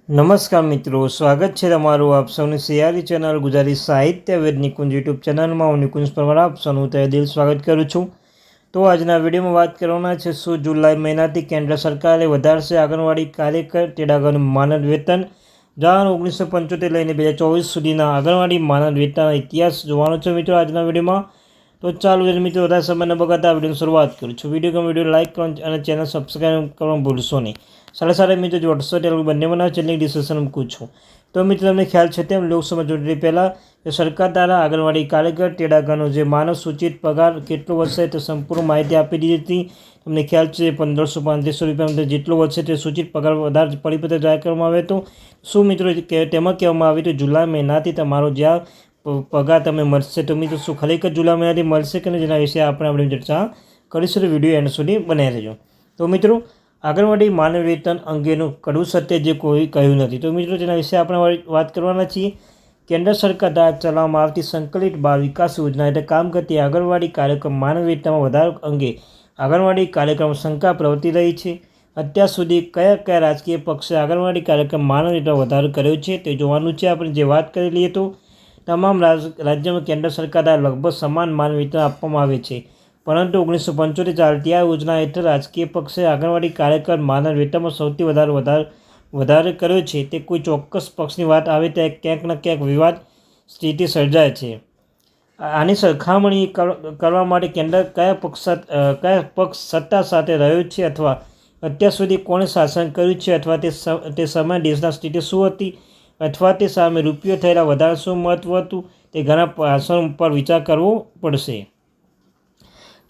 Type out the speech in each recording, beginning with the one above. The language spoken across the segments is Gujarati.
નમસ્કાર મિત્રો, સ્વાગત છે તમારું આપ સૌની સિયારી ચેનલ ગુજરાતી સાહિત્ય વેદ નિકુંજ યુટ્યુબ ચેનલમાં. હું નિકુંજ પરમાર આપ સૌનું તહે દિલ સ્વાગત કરું છું. તો આજના વિડીયોમાં વાત કરવાના છે શું જુલાઈ મહિનાથી કેન્દ્ર સરકારે વધારશે આંગણવાડી કાર્યકર તેડાગરનું માનદ વેતન. જાણ 1975 લઈને 2024 સુધીના આંગણવાડી માનદ વેતનના ઇતિહાસ જોવાનો છે મિત્રો આજના વિડીયોમાં. તો ચાલો મિત્રો વધારે સમય ન બગાડતા વિડીયોની શરૂઆત કરું છું. વિડીયો લાઇક કરો અને ચેનલ સબસ્ક્રાઈબ કરવાનું ભૂલશો નહીં. સાથે મિત્રો જો વોટ્સઅપ ટેલિગ્રામ બંને બનાવે ચેનલની ડિસ્ક્રિપ્શન મૂકું છું. તો મિત્રો તમને ખ્યાલ છે તેમ લોકસભા ચૂંટણી પહેલાં કે સરકાર દ્વારા આંગણવાડી કાર્યકર તેડાગરનો જે માનવ સૂચિત પગાર કેટલો વધશે તે સંપૂર્ણ માહિતી આપી દીધી હતી. તમને ખ્યાલ છે 1535 રૂપિયા જેટલો વધશે તે સૂચિત પગાર વધારે પરિપત્ર જાહેર કરવામાં આવ્યો હતો. શું મિત્રો તેમાં કહેવામાં આવ્યું હતું જુલાઈ મહિનાથી તમારો જ્યાં પગાર તમને મળશે. તો મિત્રો શું ખરેખર જુલાઈ મહિનાથી મળશે કે નહીં જેના વિશે આપણે ચર્ચા કરીશું. વિડીયો એન્ડ સુધી બનાવી રહેજો. તો મિત્રો આંગણવાડી માનવ વેતન અંગેનું કડવું સત્ય જે કોઈ કહ્યું નથી. તો મિત્રો તેના વિશે આપણે વાત કરવાના છીએ. કેન્દ્ર સરકાર દ્વારા ચલાવવામાં આવતી સંકલિત બાળ વિકાસ યોજના હેઠળ કામ કરતી આંગણવાડી કાર્યક્રમ માનવ વેતનમાં વધારો અંગે આંગણવાડી કાર્યક્રમ શંકા પ્રવર્તી રહી છે. અત્યાર સુધી કયા રાજકીય પક્ષે આંગણવાડી કાર્યક્રમ માનવ વેતનમાં વધારો કર્યો છે તે જોવાનું છે. આપણે જે વાત કરી લઈએ તો તમામ રાજ્યોમાં કેન્દ્ર સરકાર દ્વારા લગભગ સમાન માનવ વેતન આપવામાં આવે છે. પરંતુ 1975 ચાલતી આ યોજના હેઠળ રાજકીય પક્ષે આંગણવાડી કાર્યકર માનદ વેતનમાં સૌથી વધારે કર્યો છે. તે કોઈ ચોક્કસ પક્ષની વાત આવે ત્યારે ક્યાંક ને ક્યાંક વિવાદ સ્થિતિ સર્જાય છે. આની સરખામણી કરવા માટે કેન્દ્ર કયા પક્ષ સત્તા સાથે રહ્યો છે અથવા અત્યાર સુધી કોણે શાસન કર્યું છે અથવા તે સમયે દેશના સ્થિતિ શું હતી અથવા તે સામે રૂપિયો થયેલા વધારે શું મહત્વ હતું તે ઘણા પાસાઓ પર વિચાર કરવો પડશે.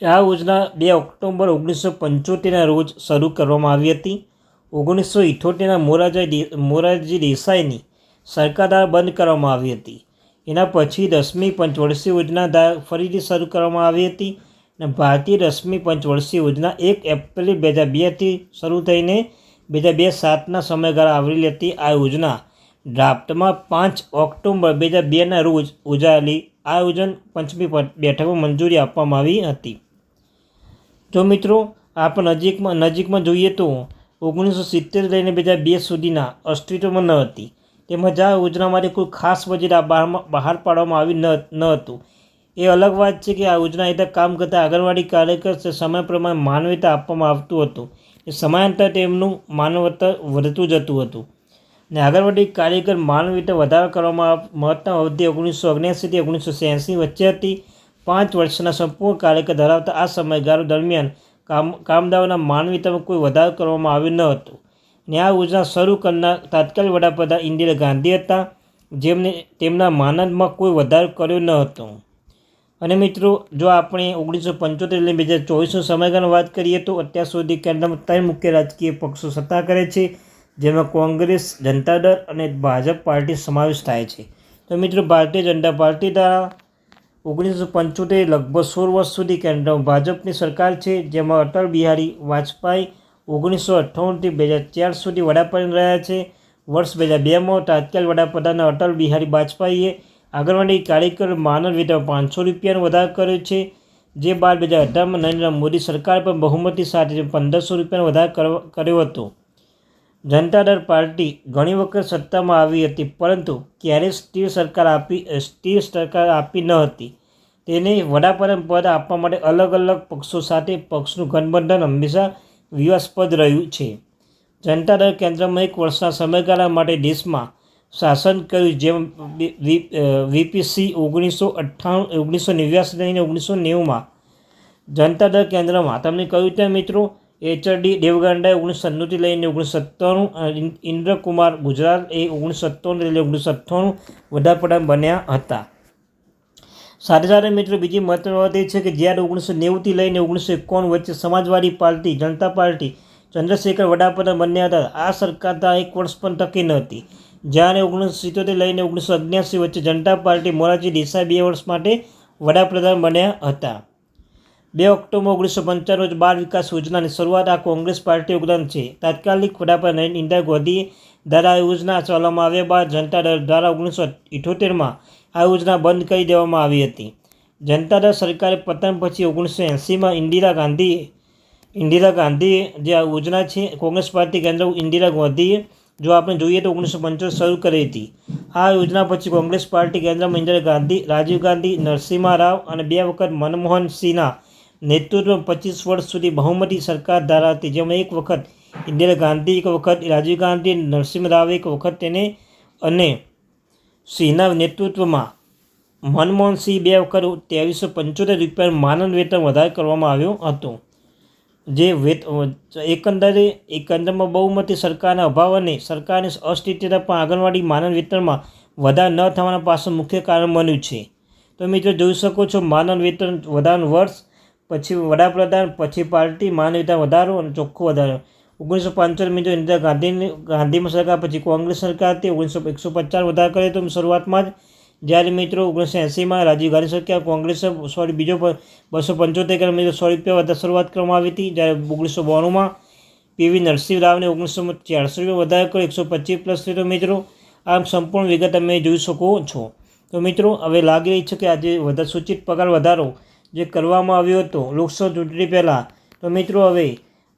આ યોજના 2 ઓક્ટોબર 1975ના રોજ શરૂ કરવામાં આવી હતી. 1978ના મોરારજી દેસાઈની સરકાર દ્વારા બંધ કરવામાં આવી હતી. એના પછી 10મી પંચવર્ષીય યોજના ફરીથી શરૂ કરવામાં આવી હતી અને ભારતીય 10મી પંચવર્ષીય યોજના 1 એપ્રિલ 2002થી શરૂ થઈને 2007ના સમયગાળા આવરી લેતી આ યોજના ડ્રાફ્ટમાં 5 ઓક્ટોબર 2002ના રોજ યોજાયેલી આયોજન પંચમી બેઠકમાં મંજૂરી આપવામાં આવી હતી. તો મિત્રો આપણે નજીકમાં જોઈએ તો 1970 લઈને 2002 સુધીના અસ્તિત્વમાં ન હતી. તેમજ આ યોજના માટે કોઈ ખાસ બજેટ બહાર પાડવામાં આવી ન હતું. એ અલગ વાત છે કે આ યોજના હેઠળ કામ કરતા આંગણવાડી કાર્યકર સમય પ્રમાણે માનવતા આપવામાં આવતું હતું. એ સમયાંતરે તેમનું માનવતા વધતું જતું હતું. અને આંગણવાડી કાર્યકર માનવતા વધારો કરવામાં મહત્તમ અવધિ 1979થી 1986 વચ્ચે હતી. 5 વર્ષના સંપૂર્ણ કાર્યકાળ ધરાવતા આ સમયગાળા દરમિયાન કામદારોના માનવીતામાં કોઈ વધારો કરવામાં આવ્યો ન હતો. અને આ યોજના શરૂ કરનાર તાત્કાલિક વડાપ્રધાન ઇન્દિરા ગાંધી હતા, જેમને તેમના માનદમાં કોઈ વધારો કર્યો ન હતો. અને મિત્રો જો આપણે 1975 લઈને 2024નો સમયગાળાની વાત કરીએ તો અત્યાર સુધી કેન્દ્રમાં 3 મુખ્ય રાજકીય પક્ષો સત્તા કરે છે, જેમાં કોંગ્રેસ, જનતા દળ અને ભાજપ પાર્ટી સમાવેશ થાય છે. તો મિત્રો ભારતીય જનતા પાર્ટી દ્વારા 1975 લગભગ 16 વર્ષ સુધી કેન્દ્રમાં ભાજપની સરકાર છે, જેમાં અટલ બિહારી વાજપેયી 1958થી 2004 સુધી વડાપ્રધાન રહ્યા છે. વર્ષ 2002માં તાત્કાલિક વડાપ્રધાન અટલ બિહારી વાજપેયીએ આંગણવાડી કાર્યકર માનદ વેતન 500 રૂપિયાનો વધારો કર્યો છે. જે બાદ 2018માં નરેન્દ્ર મોદી સરકાર પર બહુમતી સાથે 1500 રૂપિયાનો વધારો કર્યો હતો. જનતા દળ પાર્ટી ઘણી વખત સત્તામાં આવી હતી, પરંતુ ક્યારેય સ્થિર સરકાર આપી ન હતી. તેને વડાપ્રધાન પદ આપવા માટે અલગ અલગ પક્ષો સાથે પક્ષનું ગઠબંધન હંમેશા વિવાદાસ્પદ રહ્યું છે. જનતા દળ કેન્દ્રમાં 1 વર્ષના સમયગાળા માટે દેશમાં શાસન કર્યું, જેમ વીપીસી 1989 લઈને 1990માં. જનતા દળ કેન્દ્રમાં તમને કહ્યું ત્યાં મિત્રો એચડી દેવગૌડાએ 1997 લઈને 1997, ઇન્દ્ર કુમાર ગુજરાલ એ 1997 લઈને 1998 વડાપ્રધાન બન્યા હતા. સાથે મિત્રો બીજી મહત્વની વાત એ છે કે જ્યારે 1990થી લઈને 1951 વચ્ચે સમાજવાદી પાર્ટી, જનતા પાર્ટી ચંદ્રશેખર વડાપ્રધાન બન્યા હતા. આ સરકાર 1 વર્ષ પણ ટકી ન હતી. જ્યારે 1977 લઈને 1979 વચ્ચે જનતા પાર્ટી મોરારજી દેસાઈ 2 વર્ષ માટે વડાપ્રધાન બન્યા હતા. 2 ઓક્ટોબર 1955 રોજ બાળ વિકાસ યોજનાની શરૂઆત આ કોંગ્રેસ પાર્ટી યોગદાન છે. તાત્કાલિક વડાપ્રધાન ઇન્દિરા ગાંધી દ્વારા યોજના ચલાવવામાં આવ્યા બાદ જનતા દળ દ્વારા 1978માં આ યોજના બંધ કરી દેવામાં આવી હતી. જનતા દળ સરકારે પતન પછી 1980માં ઇન્દિરા ગાંધીએ જે આ યોજના છે કોંગ્રેસ પાર્ટી કેન્દ્ર ઇન્દિરા ગાંધીએ જો આપણે જોઈએ તો 1975 શરૂ કરી હતી. આ યોજના પછી કોંગ્રેસ પાર્ટી કેન્દ્રમાં ઇન્દિરા ગાંધી, રાજીવ ગાંધી, નરસિમ્હા રાવ અને 2 વખત મનમોહન સિંહના નેતૃત્વમાં 25 વર્ષ સુધી બહુમતી સરકાર ધરાવતી, જેમાં એક વખત ઇન્દિરા ગાંધી, એક વખત રાજીવ ગાંધી, નરસિમ્હા રાવે એક વખત તેને અને સિંહના નેતૃત્વમાં મનમોહન સિંહ 2 વખત ₹2375 માનદ વેતન વધારો કરવામાં આવ્યો હતો. જે કેન્દ્રમાં બહુમતી સરકારના અભાવ અને સરકારની અસ્થિરતા પણ આંગણવાડી માનદ વેતનમાં વધારો ન થવાના પાછળ મુખ્ય કારણ બન્યું છે. તો મિત્રો જોઈ શકો છો, માનદ વેતન વધારાનું વર્ષ, પછી વડાપ્રધાન, પછી પાર્ટી, માનદ વેતન વધારો અને ચોખ્ખો વધારો. 1975 મિત્રો ઇન્દિરા ગાંધીમાં સરકાર, પછી કોંગ્રેસ સરકાર તે 150 વધારો કર્યો હતો શરૂઆતમાં જ. જ્યારે મિત્રો 1980માં રાજીવ ગાંધી સરકાર, કોંગ્રેસે બીજો 275 મિત્રો ₹100 વધારે શરૂઆત કરવામાં આવી હતી. જ્યારે 1992માં પીવી નરસિંહ રાવને 1946 વધારો કર્યો, 125+ તો મિત્રો આ સંપૂર્ણ વિગત તમે જોઈ શકો છો. તો મિત્રો હવે લાગી રહી છે કે આજે સૂચિત પગાર વધારો જે કરવામાં આવ્યો હતો લોકસભા ચૂંટણી પહેલાં, તો મિત્રો હવે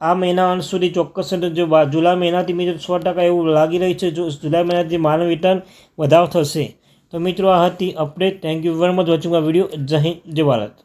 આ મહિના અંત સુધી ચોક્કસ જુલાઈ મહિનાથી મિત્રો 100% એવું લાગી રહ્યું છે. જો જુલાઈ મહિનાથી માનવ વેતન વધારો થશે. તો મિત્રો આ હતી update. Thank you very much watching my video. જય હિન્દ, જય ભારત.